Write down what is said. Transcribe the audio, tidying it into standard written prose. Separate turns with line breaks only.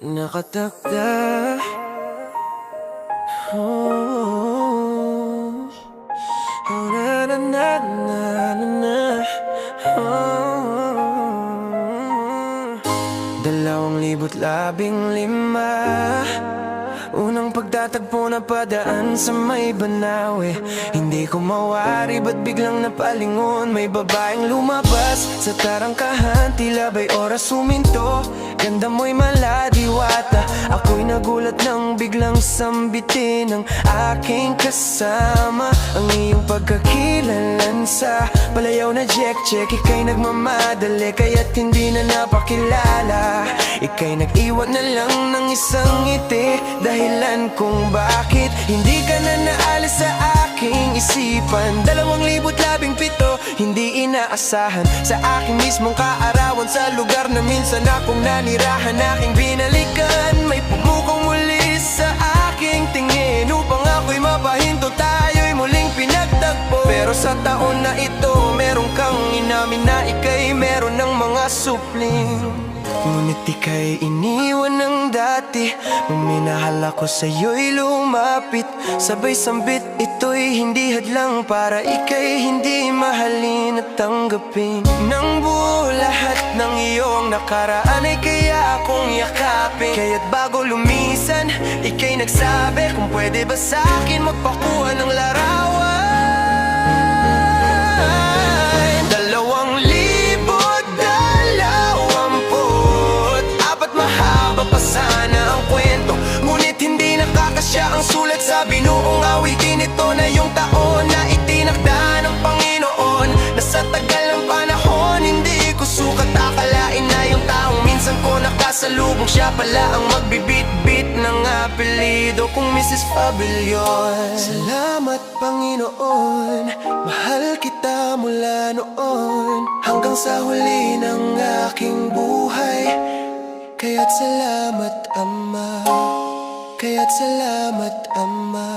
nakatakda. Oh, oh, na na na na na na. Oh, 2,015. Unang pagtatagpo na padaan sa may Banawe. Hindi ko mawari ba't biglang napalingon. May babaeng lumabas sa tarangkahan, tila ba'y oras huminto. Ganda mo'y maladiwata. Ako'y nagulat nang biglang sambitin ng aking kasama. Ang iyong pagkakilalan sa palayaw na check-check. Ika'y nagmamadali kaya't hindi na napakilala. Ika'y nag-iwan na lang ng isang ngiti, dahilan kung bakit hindi ka na naalis sa aking isipan. 2017, hindi inaasahan sa aking mismong kaarawan. Sa lugar na minsan akong nanirahan, aking binalikan. May pumukong muli sa aking tingin upang ako'y mapahinto, tayo'y muling pinagtagpo. Pero sa taon na ito, meron kang inamin na ika'y meron ng mga supling. Ngunit ika'y iniwan ng dati. Nung minahal ako sa'yo'y lumapit. Sabay sambit, ito'y hindi hadlang para ika'y hindi mahalin at tanggapin. Nang buo lahat ng iyong nakaraan ay kaya akong yakapin. Kaya't bago lumisan, ika'y nagsabi kung pwede ba sa'kin magpakuha ng larawan. 2024, mahaba pa sana ang kwento, ngunit hindi nakakasya ang sulat sa binuong awitin. Ito na yung taon na itinakda ng Panginoon, na sa tagal ng panahon hindi ko sukat akalain na yung taong minsan ko nakasalubong siya pala ang magbibit-bit ng apelido kong Mrs. Fabellion. Salamat Panginoon, mahal kita mula noon hanggang sa huli ng aking buhay. Kaya't salamat Ama, kaya't salamat Ama.